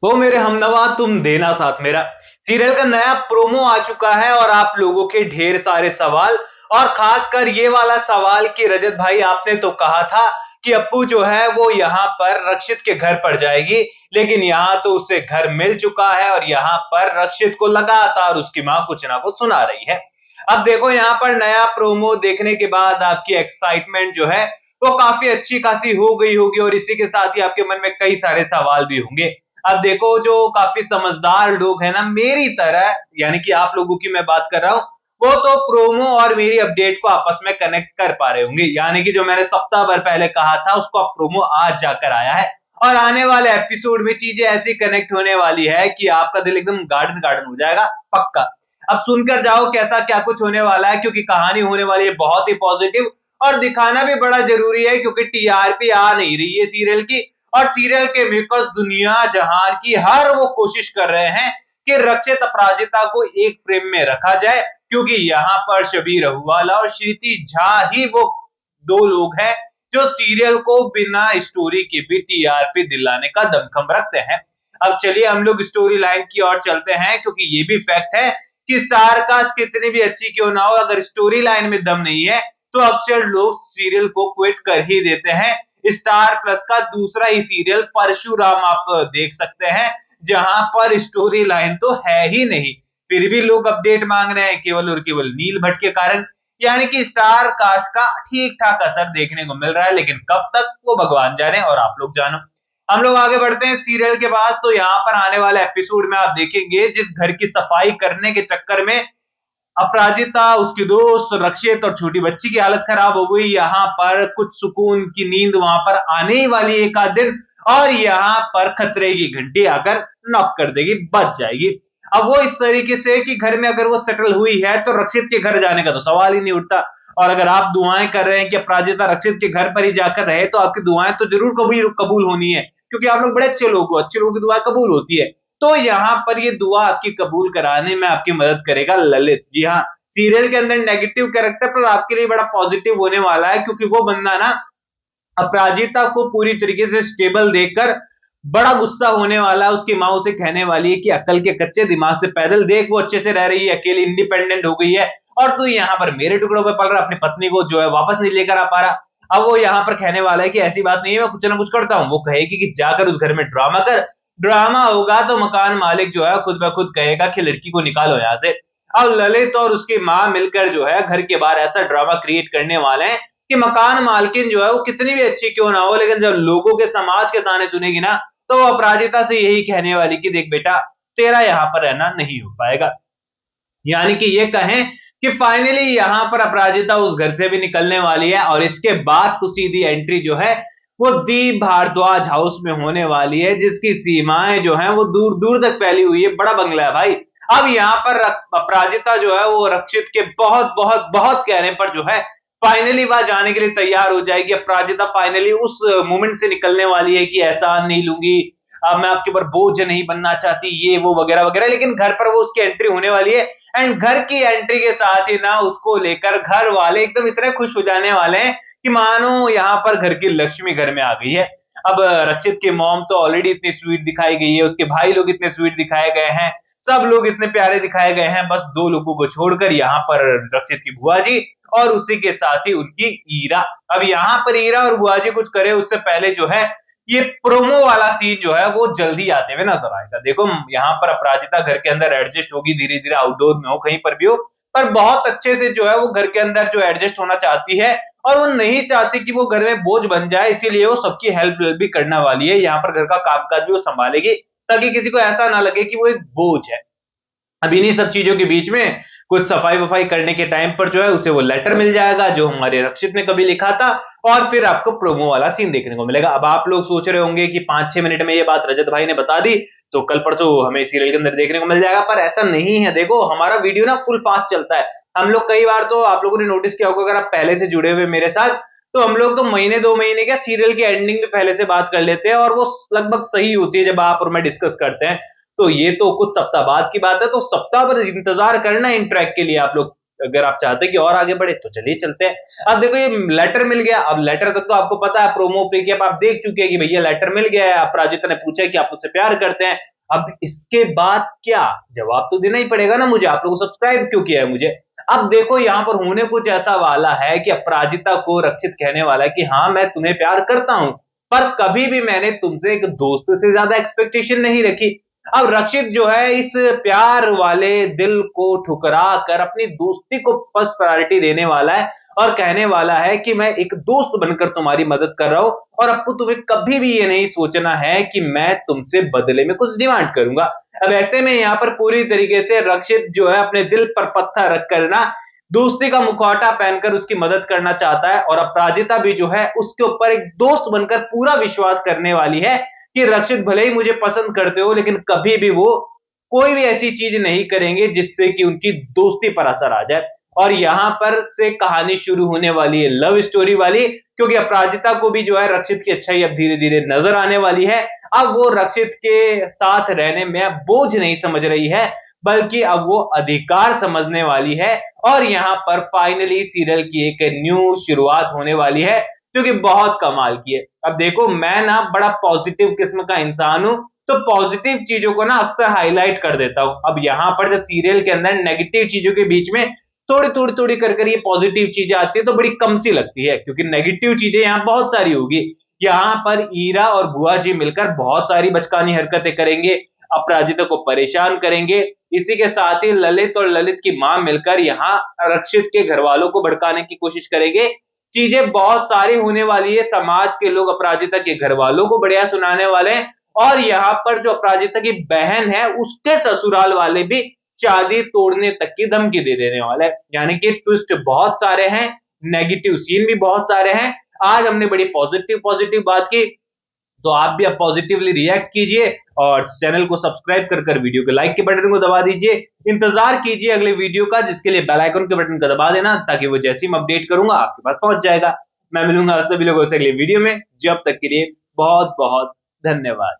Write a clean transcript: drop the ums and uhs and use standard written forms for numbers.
वो मेरे हमनवा तुम देना साथ मेरा सीरियल का नया प्रोमो आ चुका है और आप लोगों के ढेर सारे सवाल और खासकर ये वाला सवाल कि रजत भाई आपने तो कहा था कि अप्पू जो है वो यहाँ पर रक्षित के घर पर जाएगी, लेकिन यहाँ तो उसे घर मिल चुका है और यहाँ पर रक्षित को लगातार उसकी माँ कुछ ना कुछ सुना रही है। अब देखो यहाँ पर नया प्रोमो देखने के बाद आपकी एक्साइटमेंट जो है वो काफी अच्छी खासी हो गई होगी और इसी के साथ ही आपके मन में कई सारे सवाल भी होंगे। अब देखो जो काफी समझदार लोग हैं ना मेरी तरह, यानी कि आप लोगों की मैं बात कर रहा हूँ, वो तो प्रोमो और मेरी अपडेट को आपस में कनेक्ट कर पा रहे होंगे। यानी कि जो मैंने सप्ताह भर पहले कहा था उसको अब प्रोमो आज जाकर आया है और आने वाले एपिसोड में चीजें ऐसी कनेक्ट होने वाली है कि आपका दिल एकदम गार्डन गार्डन हो जाएगा पक्का। अब सुनकर जाओ कैसा क्या कुछ होने वाला है, क्योंकि कहानी होने वाली है बहुत ही पॉजिटिव और दिखाना भी बड़ा जरूरी है क्योंकि टीआरपी आ नहीं रही है सीरियल की और सीरियल के मेकर्स दुनिया जहान की हर वो कोशिश कर रहे हैं कि रक्षित अपराजिता को एक फ्रेम में रखा जाए, क्योंकि यहाँ पर शबीर अहुवाला और श्रुति झा ही वो दो लोग हैं जो सीरियल को बिना स्टोरी के भी टीआरपी दिलाने का दमखम रखते हैं। अब चलिए हम लोग स्टोरी लाइन की ओर चलते हैं, क्योंकि ये भी फैक्ट है कि स्टार कास्ट कितनी भी अच्छी क्यों ना हो, अगर स्टोरी लाइन में दम नहीं है तो अक्सर लोग सीरियल को क्विट कर ही देते हैं। स्टार प्लस का दूसरा ही सीरियल परशुराम आप देख सकते हैं, जहां पर स्टोरी लाइन तो है ही नहीं, फिर भी लोग अपडेट मांग रहे हैं केवल और केवल नील भट्ट के कारण। यानी कि स्टार कास्ट का ठीक ठाक असर देखने को मिल रहा है, लेकिन कब तक वो भगवान जाने और आप लोग जानो। हम लोग आगे बढ़ते हैं सीरियल के पास। तो यहाँ पर आने वाले एपिसोड में आप देखेंगे जिस घर की सफाई करने के चक्कर में अपराजिता, उसके दोस्त रक्षित और छोटी बच्ची की हालत खराब हो गई, यहाँ पर कुछ सुकून की नींद वहां पर आने ही वाली एक आध दिन और यहाँ पर खतरे की घंटी आकर नॉक कर देगी, बच जाएगी। अब वो इस तरीके से कि घर में अगर वो सेटल हुई है तो रक्षित के घर जाने का तो सवाल ही नहीं उठता। और अगर आप दुआएं कर रहे हैं कि अपराजिता रक्षित के घर पर ही जाकर रहे तो आपकी दुआएं तो जरूर कबूल होनी है, क्योंकि आप लोग बड़े अच्छे लोग हो, अच्छे लोगों की दुआ कबूल होती है। तो यहाँ पर ये दुआ आपकी कबूल कराने में आपकी मदद करेगा ललित। जी हाँ, सीरियल के अंदर नेगेटिव कैरेक्टर पर आपके लिए बड़ा पॉजिटिव होने वाला है, क्योंकि वो बंदा ना अपराजिता को पूरी तरीके से स्टेबल देखकर बड़ा गुस्सा होने वाला है। उसकी माँ उसे कहने वाली है कि अकल के कच्चे दिमाग से पैदल देख, वो अच्छे से रह रही है, अकेली इंडिपेंडेंट हो गई है और तू यहाँ पर मेरे टुकड़ों पे पल रहा, अपनी पत्नी को जो है वापस नहीं लेकर आ पा रहा। अब वो यहाँ पर कहने वाला है कि ऐसी बात नहीं है, मैं कुछ ना कुछ करता हूँ। वो कहेगी कि जाकर उस घर में ड्रामा कर, ड्रामा होगा तो मकान मालिक जो है खुद ब खुद कहेगा कि लड़की को निकालो यहाँ से। अब ललित और उसकी माँ मिलकर जो है घर के बाहर ऐसा ड्रामा क्रिएट करने वाले हैं कि मकान मालकिन जो है वो कितनी भी अच्छी क्यों ना हो, लेकिन जब लोगों के समाज के ताने सुनेगी ना तो वो अपराजिता से यही कहने वाली कि देख बेटा, तेरा यहाँ पर रहना नहीं हो पाएगा। यानी कि ये कहें कि फाइनली यहाँ पर अपराजिता उस घर से भी निकलने वाली है और इसके बाद तो सीधी एंट्री जो है वो दीप भारद्वाज हाउस में होने वाली है, जिसकी सीमाएं जो हैं वो दूर दूर तक फैली हुई है। बड़ा बंगला है भाई। अब यहाँ पर अपराजिता जो है वो रक्षित के बहुत बहुत बहुत कहने पर जो है फाइनली वह जाने के लिए तैयार हो जाएगी। अपराजिता फाइनली उस मोमेंट से निकलने वाली है कि एहसान नहीं लूंगी, अब मैं आपके ऊपर बोझ नहीं बनना चाहती, ये वो वगैरह वगैरह, लेकिन घर पर वो उसकी एंट्री होने वाली है एंड घर की एंट्री के साथ ही ना उसको लेकर घर वाले एकदम इतने खुश हो जाने वाले हैं कि मानो यहाँ पर घर की लक्ष्मी घर में आ गई है। अब रक्षित की मॉम तो ऑलरेडी इतनी स्वीट दिखाई गई है, उसके भाई लोग इतने स्वीट दिखाए गए हैं, सब लोग इतने प्यारे दिखाए गए हैं, बस दो लोगों को छोड़कर यहाँ पर रक्षित की बुआ जी और उसी के साथ ही उनकी ईरा। अब यहाँ पर ईरा और बुआ जी कुछ करे उससे पहले जो है ये प्रोमो वाला सीन जो है वो जल्दी आते हुए नजर आएगा। देखो यहाँ पर अपराजिता घर के अंदर एडजस्ट होगी, धीरे धीरे आउटडोर में हो कहीं पर भी हो, पर बहुत अच्छे से जो है वो घर के अंदर जो एडजस्ट होना चाहती है और वो नहीं चाहती कि वो घर में बोझ बन जाए, इसीलिए वो सबकी हेल्प भी करने वाली है। यहाँ पर घर का कामकाज भी वो संभालेगी ताकि किसी को ऐसा ना लगे कि वो एक बोझ है। अब इन्हीं सब चीजों के बीच में कुछ सफाई वफाई करने के टाइम पर जो है उसे वो लेटर मिल जाएगा जो हमारे रक्षित ने कभी लिखा था और फिर आपको प्रोमो वाला सीन देखने को मिलेगा। अब आप लोग सोच रहे होंगे कि 5-6 मिनट में ये बात रजत भाई ने बता दी तो कल परसों हमें सीरियल के अंदर देखने को मिल जाएगा, पर ऐसा नहीं है। देखो हमारा वीडियो ना फुल फास्ट चलता है। हम लोग कई बार तो आप लोगों ने नोटिस किया होगा, अगर आप पहले से जुड़े हुए मेरे साथ, तो हम लोग तो महीने 2 महीने क्या सीरियल की एंडिंग में पहले से बात कर लेते हैं और वो लगभग सही होती है जब आप और मैं डिस्कस करते हैं। तो ये तो कुछ सप्ताह बाद की बात है, तो सप्ताह भर इंतजार करना इन ट्रैक के लिए आप लोग। अगर आप चाहते हैं कि और आगे बढ़े तो चलिए चलते हैं। अब देखो ये लेटर मिल गया, अब लेटर तक तो आपको पता है, प्रोमो पे कि अब आप देख चुके हैं कि भैया लेटर मिल गया है, अपराजिता ने पूछा कि आप मुझसे प्यार करते हैं। अब इसके बाद क्या जवाब तो देना ही पड़ेगा ना मुझे, आप लोगों को सब्सक्राइब क्यों किया है मुझे। अब देखो यहाँ पर होने कुछ ऐसा वाला है कि अपराजिता को रक्षित कहने वाला है कि हाँ मैं तुम्हें प्यार करता हूं, पर कभी भी मैंने तुमसे एक दोस्त से ज्यादा एक्सपेक्टेशन नहीं रखी। अब रक्षित जो है इस प्यार वाले दिल को ठुकरा कर अपनी दोस्ती को फर्स्ट प्रायोरिटी देने वाला है और कहने वाला है कि मैं एक दोस्त बनकर तुम्हारी मदद कर रहा हूं, और अप्पू तुम्हें कभी भी ये नहीं सोचना है कि मैं तुमसे बदले में कुछ डिमांड करूंगा। अब ऐसे में यहाँ पर पूरी तरीके से रक्षित जो है अपने दिल पर पत्थर रखकर ना दोस्ती का मुखौटा पहनकर उसकी मदद करना चाहता है, और अपराजिता भी जो है उसके ऊपर एक दोस्त बनकर पूरा विश्वास करने वाली है कि रक्षित भले ही मुझे पसंद करते हो लेकिन कभी भी वो कोई भी ऐसी चीज नहीं करेंगे जिससे कि उनकी दोस्ती पर असर आ जाए। और यहां पर से कहानी शुरू होने वाली है लव स्टोरी वाली, क्योंकि अपराजिता को भी जो है रक्षित की अच्छाई अब धीरे धीरे नजर आने वाली है। अब वो रक्षित के साथ रहने में बोझ नहीं समझ रही है, बल्कि अब वो अधिकार समझने वाली है। और यहाँ पर फाइनली सीरियल की एक न्यू शुरुआत होने वाली है जो कि बहुत कमाल की है। अब देखो मैं ना बड़ा पॉजिटिव किस्म का इंसान हूं, तो पॉजिटिव चीजों को ना अक्सर हाईलाइट कर देता हूं। अब यहाँ पर जब सीरियल के अंदर नेगेटिव चीजों के बीच में थोड़ी कर ये पॉजिटिव चीजें आती है तो बड़ी कम सी लगती है, क्योंकि नेगेटिव चीजें यहाँ बहुत सारी होगी। यहाँ पर ईरा और बुआ जी मिलकर बहुत सारी बचकानी हरकतें करेंगे, अपराजिता को परेशान करेंगे। इसी के साथ ही ललित और ललित की मां मिलकर यहाँ रक्षित के घर वालों को भड़काने की कोशिश करेंगे। चीजें बहुत सारी होने वाली है, समाज के लोग अपराजिता के घर वालों को बढ़िया सुनाने वाले हैं, और यहाँ पर जो अपराजिता की बहन है उसके ससुराल वाले भी शादी तोड़ने तक की धमकी दे देने वाले हैं। यानी कि ट्विस्ट बहुत सारे हैं, नेगेटिव सीन भी बहुत सारे हैं। आज हमने बड़ी पॉजिटिव पॉजिटिव बात की, तो आप भी अब पॉजिटिवली रिएक्ट कीजिए और चैनल को सब्सक्राइब कर वीडियो के लाइक के बटन को दबा दीजिए। इंतजार कीजिए अगले वीडियो का, जिसके लिए बेल आइकन के बटन को दबा देना, ताकि वो जैसे ही मैं अपडेट करूंगा आपके पास पहुंच जाएगा। मैं मिलूंगा सभी लोगों से अगले वीडियो में, जब तक के लिए बहुत बहुत धन्यवाद।